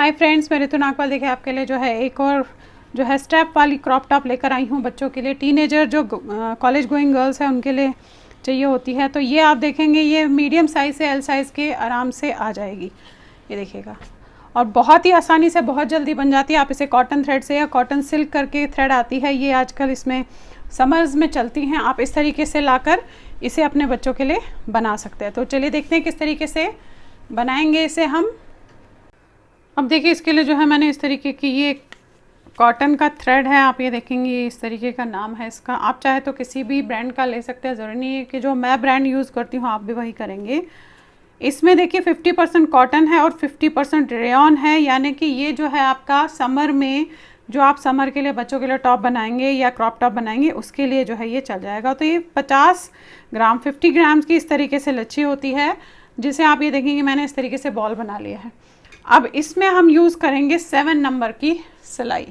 Hi friends, मैं ऋतु नागपाल देखिए आपके लिए जो है एक और जो है स्टेप वाली क्रॉप टॉप लेकर आई हूँ बच्चों के लिए। टीनेजर जो कॉलेज गोइंग गर्ल्स है उनके लिए चाहिए होती है। तो ये आप देखेंगे ये मीडियम साइज़ से एल साइज़ के आराम से आ जाएगी, ये देखिएगा। और बहुत ही आसानी से बहुत जल्दी बन जाती है। आप इसे कॉटन थ्रेड से या कॉटन सिल्क करके थ्रेड आती है, ये आजकल इसमें समर्स में चलती हैं। आप इस तरीके से लाकर इसे अपने बच्चों के लिए बना सकते हैं। तो चलिए देखते हैं किस तरीके से बनाएंगे इसे हम। अब देखिए इसके लिए जो है मैंने इस तरीके की ये कॉटन का थ्रेड है, आप ये देखेंगे इस तरीके का नाम है इसका। आप चाहे तो किसी भी ब्रांड का ले सकते हैं, ज़रूरी नहीं है कि जो मैं ब्रांड यूज़ करती हूँ आप भी वही करेंगे। इसमें देखिए 50% कॉटन है और 50% रेयॉन है, यानी कि ये जो है आपका समर में जो आप समर के लिए बच्चों के लिए टॉप बनाएंगे या क्रॉप टॉप बनाएंगे उसके लिए जो है ये चल जाएगा। तो ये 50 ग्राम 50 ग्राम्स की इस तरीके से लच्छी होती है, जिसे आप ये देखेंगे मैंने इस तरीके से बॉल बना लिया है। अब इसमें हम यूज़ करेंगे 7 नंबर की सिलाई।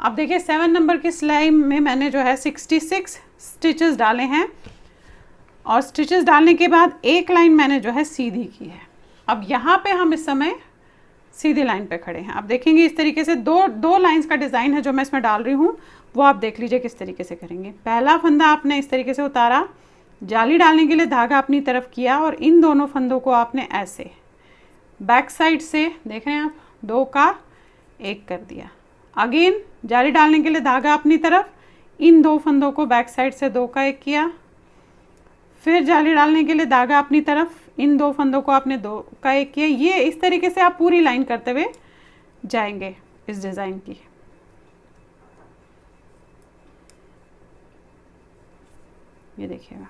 अब देखिए 7 नंबर की सिलाई में मैंने जो है 66 स्टिचेस डाले हैं और स्टिचेस डालने के बाद एक लाइन मैंने जो है सीधी की है। अब यहाँ पे हम इस समय सीधी लाइन पे खड़े हैं। आप देखेंगे इस तरीके से दो लाइंस का डिज़ाइन है जो मैं इसमें डाल रही हूँ, वो आप देख लीजिए किस तरीके से करेंगे। पहला फंदा आपने इस तरीके से उतारा, जाली डालने के लिए धागा अपनी तरफ किया और इन दोनों फंदों को आपने ऐसे बैक साइड से देख रहे हैं आप 2 का 1 कर दिया। अगेन जाली डालने के लिए धागा अपनी तरफ, इन 2 फंदों को बैक साइड से 2 का 1 किया। फिर जाली डालने के लिए धागा अपनी तरफ, इन 2 फंदों को आपने 2 का 1 किया। ये इस तरीके से आप पूरी लाइन करते हुए जाएंगे इस डिज़ाइन की। ये देखिएगा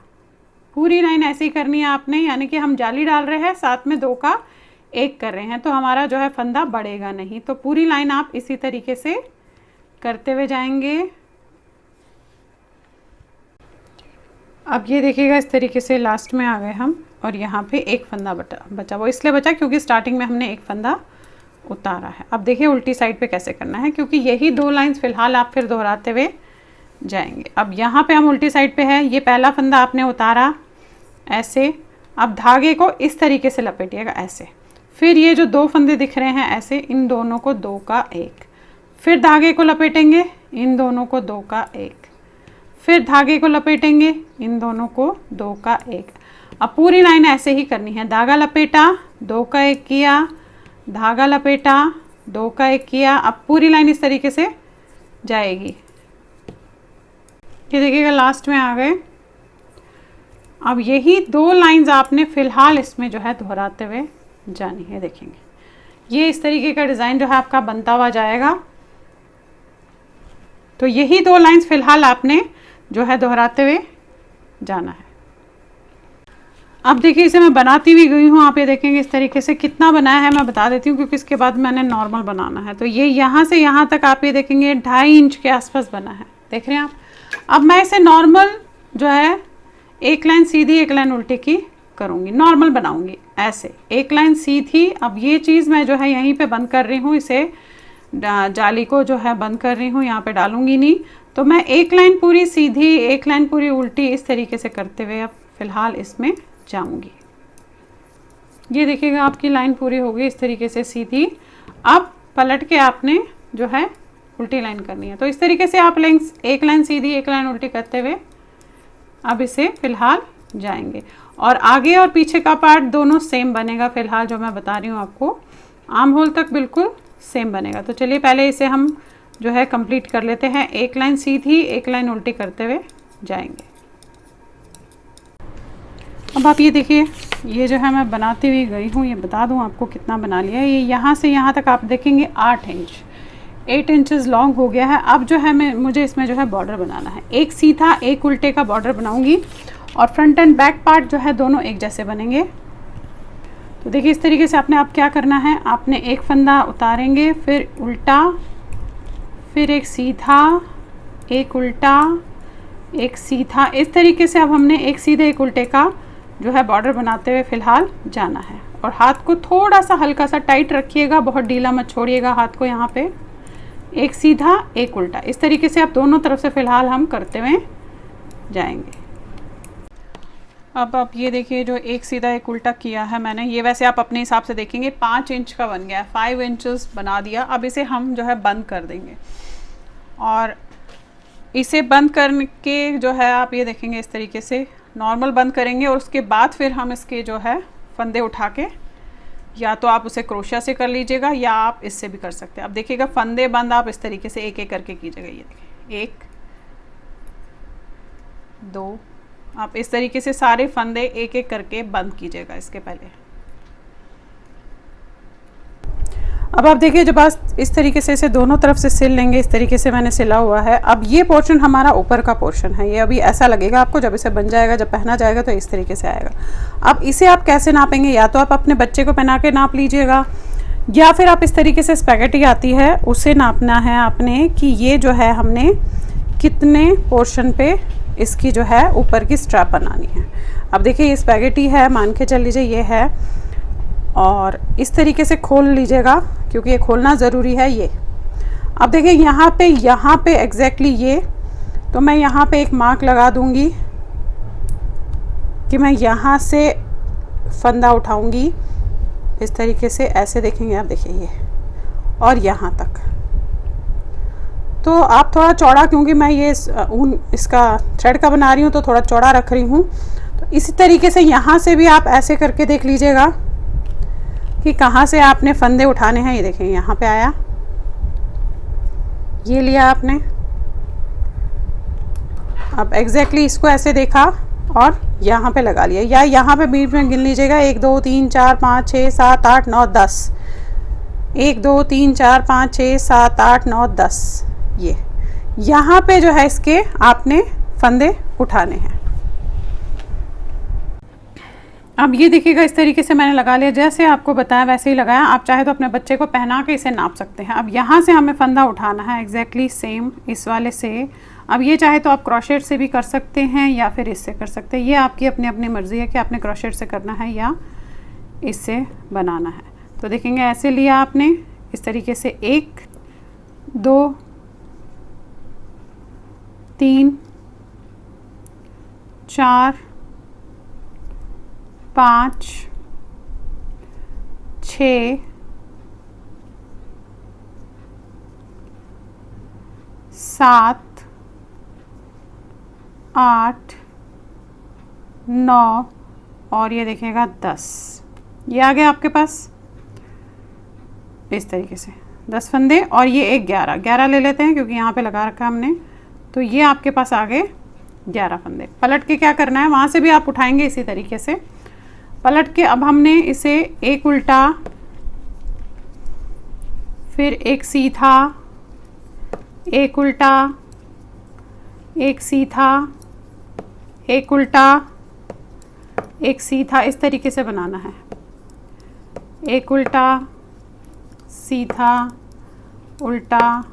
पूरी लाइन ऐसे ही करनी है आपने, यानी कि हम जाली डाल रहे हैं साथ में 2 का 1 कर रहे हैं, तो हमारा जो है फंदा बढ़ेगा नहीं। तो पूरी लाइन आप इसी तरीके से करते हुए जाएंगे। अब ये देखिएगा इस तरीके से लास्ट में आ गए हम और यहाँ पे एक फंदा बचा। वो इसलिए बचा क्योंकि स्टार्टिंग में हमने एक फंदा उतारा है। अब देखिए उल्टी साइड पे कैसे करना है, क्योंकि यही 2 लाइंस फिलहाल आप फिर दोहराते हुए जाएंगे। अब यहाँ पे हम उल्टी साइड पे है, ये पहला फंदा आपने उतारा ऐसे। अब धागे को इस तरीके से लपेटिएगा ऐसे। फिर ये जो 2 फंदे दिख रहे हैं ऐसे, इन दोनों को 2 का 1। फिर धागे को लपेटेंगे, इन दोनों को 2 का 1। फिर धागे को लपेटेंगे, इन दोनों को 2 का 1। अब पूरी लाइन ऐसे ही करनी है। धागा लपेटा, 2 का 1 किया, धागा लपेटा, 2 का 1 किया। अब पूरी लाइन इस तरीके से जाएगी। ये देखिएगा लास्ट में आ गए। अब यही 2 लाइंस आपने फ़िलहाल इसमें जो है दोहराते हुए जानी है। देखेंगे ये इस तरीके का डिज़ाइन जो है आपका बनता हुआ जाएगा। तो यही 2 लाइंस फ़िलहाल आपने जो है दोहराते हुए जाना है। अब देखिए इसे मैं बनाती हुई गई हूँ, आप ये देखेंगे इस तरीके से। कितना बनाया है मैं बता देती हूँ, क्योंकि इसके बाद मैंने नॉर्मल बनाना है। तो ये यहाँ से यहाँ तक आप ये देखेंगे 2.5 इंच के आसपास बना है, देख रहे हैं आप। अब मैं इसे नॉर्मल जो है एक लाइन सीधी एक लाइन उल्टी की करूँगी, नॉर्मल बनाऊँगी ऐसे, एक लाइन सीधी। अब ये चीज़ मैं जो है यहीं पे बंद कर रही हूँ, इसे जाली को जो है बंद कर रही हूँ, यहाँ पे डालूँगी नहीं। तो मैं एक लाइन पूरी सीधी एक लाइन पूरी उल्टी इस तरीके से करते हुए अब फ़िलहाल इसमें जाऊँगी। ये देखिएगा आपकी लाइन पूरी हो गई इस तरीके से सीधी। अब पलट के आपने जो है उल्टी लाइन करनी है। तो इस तरीके से आप एक लाइन सीधी एक लाइन उल्टी करते हुए अब इसे फ़िलहाल जाएंगे। और आगे और पीछे का पार्ट दोनों सेम बनेगा फ़िलहाल, जो मैं बता रही हूँ आपको आर्म होल तक बिल्कुल सेम बनेगा। तो चलिए पहले इसे हम जो है कंप्लीट कर लेते हैं। एक लाइन सीधी एक लाइन उल्टी करते हुए जाएंगे। अब आप ये देखिए, ये जो है मैं बनाती हुई गई हूँ, ये बता दूँ आपको कितना बना लिया है। ये यहाँ से यहाँ तक आप देखेंगे 8 इंचेस लॉन्ग हो गया है। अब जो है मुझे इसमें जो है बॉर्डर बनाना है। एक सीधा एक उल्टे का बॉर्डर बनाऊंगी और फ्रंट एंड बैक पार्ट जो है दोनों एक जैसे बनेंगे। तो देखिए इस तरीके से आपने अब क्या करना है, आपने एक फंदा उतारेंगे, फिर उल्टा, फिर एक सीधा एक उल्टा एक सीधा। इस तरीके से अब हमने एक सीधे एक उल्टे का जो है बॉर्डर बनाते हुए फ़िलहाल जाना है। और हाथ को थोड़ा सा हल्का सा टाइट रखिएगा, बहुत ढीला मत छोड़िएगा हाथ को। यहाँ पे एक सीधा एक उल्टा, इस तरीके से आप दोनों तरफ से फ़िलहाल हम करते हुए जाएंगे। अब आप ये देखिए, जो एक सीधा एक उल्टा किया है मैंने, ये वैसे आप अपने हिसाब से देखेंगे 5 इंच का बन गया, 5 इंचेस बना दिया। अब इसे हम जो है बंद कर देंगे, और इसे बंद करके जो है आप ये देखेंगे इस तरीके से नॉर्मल बंद करेंगे, और उसके बाद फिर हम इसके जो है फंदे उठा के, या तो आप उसे क्रोशिया से कर लीजिएगा या आप इससे भी कर सकते हैं। अब देखिएगा फंदे बंद आप इस तरीके से एक एक करके कीजिएगा। ये देखिए 1 2, आप इस तरीके से सारे फंदे एक एक करके बंद कीजिएगा इसके पहले। अब आप देखिए, जब आप इस तरीके से इसे दोनों तरफ से सिल लेंगे, इस तरीके से मैंने सिला हुआ है। अब ये पोर्शन हमारा ऊपर का पोर्शन है, ये अभी ऐसा लगेगा आपको, जब इसे बन जाएगा, जब पहना जाएगा तो इस तरीके से आएगा। अब इसे आप कैसे नापेंगे, या तो आप अपने बच्चे को पहना के नाप लीजिएगा, या फिर आप इस तरीके से स्पैगेटी आती है उसे नापना है आपने, कि ये जो है हमने कितने पोर्शन पे इसकी जो है ऊपर की स्ट्रैप बनानी है। अब देखिए ये स्पैगेटी है, मान के चल लीजिए ये है, और इस तरीके से खोल लीजिएगा क्योंकि ये खोलना ज़रूरी है। ये अब देखिए यहाँ पे एग्जैक्टली ये, तो मैं यहाँ पे एक मार्क लगा दूँगी कि मैं यहाँ से फंदा उठाऊँगी इस तरीके से, ऐसे देखेंगे आप, देखिए ये, और यहाँ तक। तो आप थोड़ा चौड़ा, क्योंकि मैं ये ऊन इसका थ्रेड का बना रही हूँ तो थोड़ा चौड़ा रख रही हूँ। तो इसी तरीके से यहाँ से भी आप ऐसे करके देख लीजिएगा कि कहाँ से आपने फंदे उठाने हैं। ये देखें यहाँ पे आया, ये लिया आपने। अब एग्जैक्टली इसको ऐसे देखा और यहाँ पे लगा लिया, या यहाँ पे बीच में गिन लीजिएगा 1 2 3 4 5 6 7 8 9 10, 1 2 3 4 5 6 7 8 9 10। ये यहाँ पे जो है इसके आपने फंदे उठाने हैं। अब ये देखिएगा इस तरीके से मैंने लगा लिया, जैसे आपको बताया वैसे ही लगाया। आप चाहे तो अपने बच्चे को पहना के इसे नाप सकते हैं। अब यहाँ से हमें फंदा उठाना है एग्जैक्टली सेम इस वाले से। अब ये चाहे तो आप क्रोशेट से भी कर सकते हैं या फिर इससे कर सकते हैं, ये आपकी अपनी अपनी मर्ज़ी है कि आपने क्रोशेट से करना है या इससे बनाना है। तो देखेंगे ऐसे लिया आपने इस तरीके से, 1 2 3 4 5 6 7 8 9 और ये देखिएगा 10। ये आ गया आपके पास इस तरीके से 10 फंदे, और ये एक 11 ले लेते हैं क्योंकि यहाँ पे लगा रखा है हमने। तो ये आपके पास आ गए 11 फंदे। पलट के क्या करना है, वहाँ से भी आप उठाएंगे इसी तरीके से पलट के। अब हमने इसे एक उल्टा, फिर एक सीधा, एक उल्टा, एक सीधा, एक उल्टा, एक सीधा, इस तरीके से बनाना है। एक उल्टा, सीधा, उल्टा,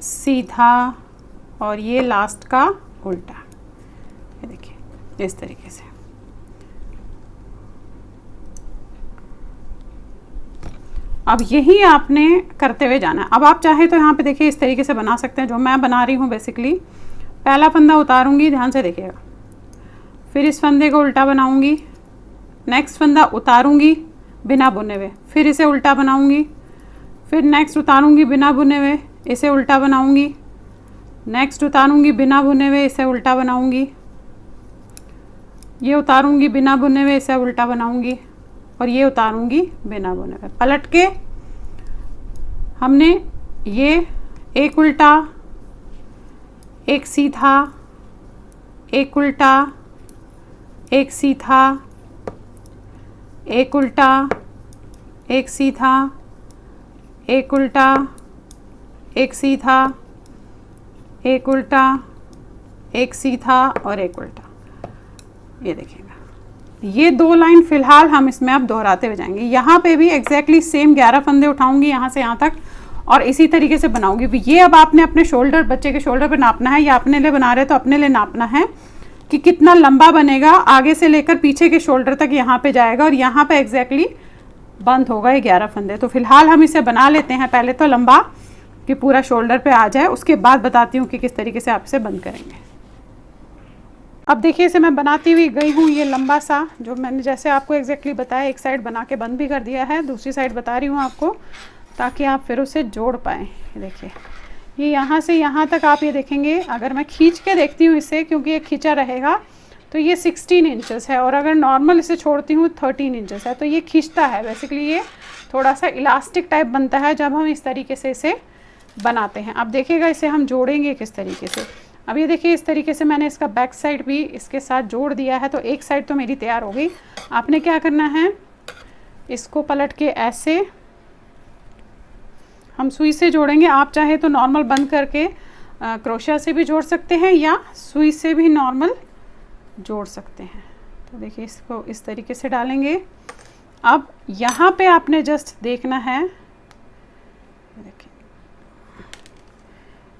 सीधा, और ये लास्ट का उल्टा। ये देखिए इस तरीके से। अब यही आपने करते हुए जाना है। अब आप चाहे तो यहाँ पे देखिए इस तरीके से बना सकते हैं, जो मैं बना रही हूँ बेसिकली। पहला फंदा उतारूंगी, ध्यान से देखिएगा, फिर इस फंदे को उल्टा बनाऊंगी, नेक्स्ट फंदा उतारूंगी बिना बुने हुए, फिर इसे उल्टा बनाऊंगी, फिर नेक्स्ट उतारूंगी बिना बुने हुए, इसे उल्टा बनाऊंगी, नेक्स्ट उतारूंगी बिना बुने हुए, इसे उल्टा बनाऊंगी, ये उतारूंगी बिना बुने हुए, इसे उल्टा बनाऊंगी, और ये उतारूंगी बिना बुने हुए। पलट के हमने ये एक उल्टा, एक सीधा, एक उल्टा, एक सीधा, एक उल्टा, एक सीधा, एक उल्टा, एक सीधा, एक उल्टा, एक सीधा और एक उल्टा। ये देखिएगा, ये 2 लाइन फिलहाल हम इसमें अब दोहराते हुए जाएंगे। यहाँ पे भी एग्जैक्टली सेम 11 फंदे उठाऊंगी यहाँ से यहाँ तक, और इसी तरीके से बनाऊंगी। ये अब आपने अपने शोल्डर, बच्चे के शोल्डर पे नापना है, या अपने लिए बना रहे तो अपने लिए नापना है कि कितना लंबा बनेगा, आगे से लेकर पीछे के शोल्डर तक यहाँ पे जाएगा, और यहाँ पे एग्जैक्टली बंद होगा ये 11 फंदे। तो फिलहाल हम इसे बना लेते हैं पहले तो लंबा, कि पूरा शोल्डर पे आ जाए। उसके बाद बताती हूँ कि किस तरीके से आप इसे बंद करेंगे। अब देखिए इसे मैं बनाती हुई गई हूँ, ये लंबा सा जो मैंने जैसे आपको एग्जैक्टली बताया, एक साइड बना के बंद भी कर दिया है, दूसरी साइड बता रही हूँ आपको ताकि आप फिर उसे जोड़ पाएँ। देखिए ये यहाँ से यहाँ तक आप ये देखेंगे, अगर मैं खींच के देखती हूँ इसे, क्योंकि ये खींचा रहेगा, तो ये 16 इंचेस है, और अगर नॉर्मल इसे छोड़ती हूँ 13 इंचेस है। तो ये खींचता है, बेसिकली ये थोड़ा सा इलास्टिक टाइप बनता है जब हम इस तरीके से इसे बनाते हैं। अब देखिएगा इसे हम जोड़ेंगे किस तरीके से। अब ये देखिए इस तरीके से मैंने इसका बैक साइड भी इसके साथ जोड़ दिया है, तो एक साइड तो मेरी तैयार हो गई। आपने क्या करना है, इसको पलट के ऐसे हम सुई से जोड़ेंगे। आप चाहे तो नॉर्मल बंद करके क्रोशिया से भी जोड़ सकते हैं या सुई से भी नॉर्मल जोड़ सकते हैं। तो देखिए इसको इस तरीके से डालेंगे। अब यहाँ पे आपने जस्ट देखना है, देखिए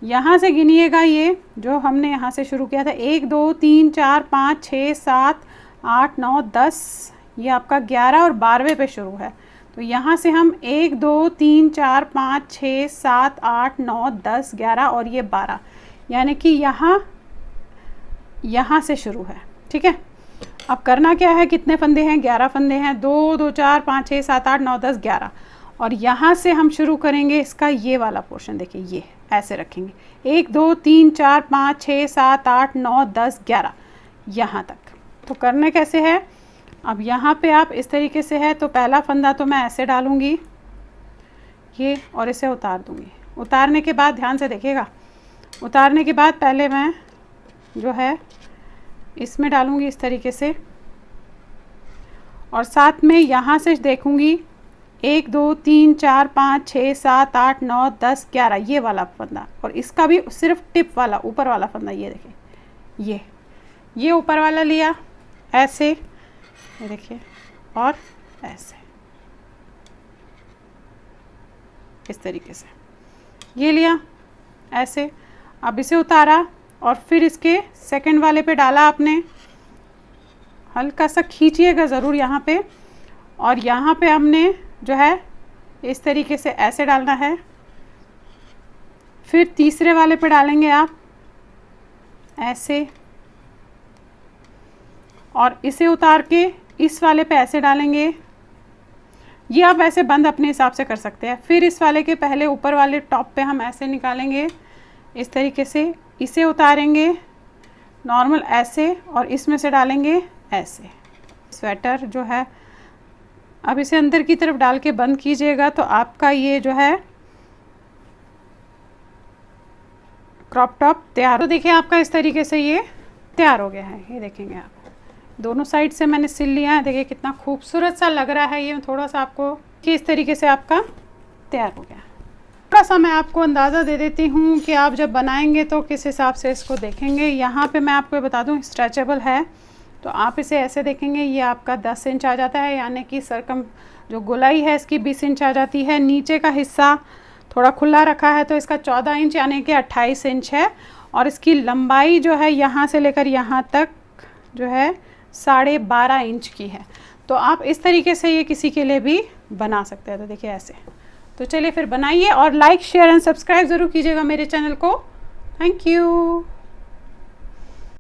यहाँ से गिनिएगा, ये जो हमने यहाँ से शुरू किया था 1 2 3 4 5 6 7 8 9 10, ये आपका 11 और 12वें पे शुरू है। तो यहाँ से हम 1 2 3 4 5 6 7 8 9 10 11 और ये 12, यानी कि यहाँ से शुरू है। ठीक है, अब करना क्या है, कितने फंदे हैं, 11 फंदे हैं, 2 2 4 5 6 7 8 9 10 11, और यहाँ से हम शुरू करेंगे इसका ये वाला पोर्शन। देखिए ये ऐसे रखेंगे 1 2 3 4 5 6 7 8 9 10 11 यहाँ तक। तो करने कैसे है, अब यहाँ पे आप इस तरीके से है, तो पहला फंदा तो मैं ऐसे डालूँगी ये, और इसे उतार दूँगी। उतारने के बाद ध्यान से देखिएगा, उतारने के बाद पहले मैं जो है इसमें डालूँगी इस तरीके से, और साथ में यहाँ से देखूँगी 1 2 3 4 5 6 7 8 9 10 11 ये वाला फंदा, और इसका भी सिर्फ टिप वाला ऊपर वाला फंदा। ये देखिए ये ऊपर वाला लिया ऐसे, ये देखिए, और ऐसे इस तरीके से ये लिया ऐसे। अब इसे उतारा और फिर इसके सेकंड वाले पे डाला आपने, हल्का सा खींचिएगा ज़रूर यहाँ पे, और यहाँ पे हमने जो है इस तरीके से ऐसे डालना है। फिर तीसरे वाले पे डालेंगे आप ऐसे, और इसे उतार के इस वाले पे ऐसे डालेंगे। ये आप ऐसे बंद अपने हिसाब से कर सकते हैं। फिर इस वाले के पहले ऊपर वाले टॉप पे हम ऐसे निकालेंगे इस तरीके से, इसे उतारेंगे नॉर्मल ऐसे, और इसमें से डालेंगे ऐसे। स्वेटर जो है, अब इसे अंदर की तरफ डाल के बंद कीजिएगा, तो आपका ये जो है क्रॉप टॉप तैयार। तो देखिए आपका इस तरीके से ये तैयार हो गया है। ये देखेंगे आप, दोनों साइड से मैंने सिल लिया है। देखिए कितना खूबसूरत सा लग रहा है ये। थोड़ा सा आपको कि इस तरीके से आपका तैयार हो गया। थोड़ा सा मैं आपको अंदाज़ा दे देती हूँ कि आप जब बनाएंगे तो किस हिसाब से इसको देखेंगे। यहाँ पे मैं आपको बता दूँ स्ट्रेचेबल है, तो आप इसे ऐसे देखेंगे, ये आपका 10 इंच आ जाता है, यानी कि सरकम जो गोलाई है इसकी 20 इंच आ जाती है। नीचे का हिस्सा थोड़ा खुला रखा है तो इसका 14 इंच यानी कि 28 इंच है, और इसकी लंबाई जो है यहाँ से लेकर यहाँ तक जो है 12.5 इंच की है। तो आप इस तरीके से ये किसी के लिए भी बना सकते हैं। तो देखिए ऐसे। तो चलिए फिर बनाइए, और लाइक शेयर एंड सब्सक्राइब ज़रूर कीजिएगा मेरे चैनल को। Thank you.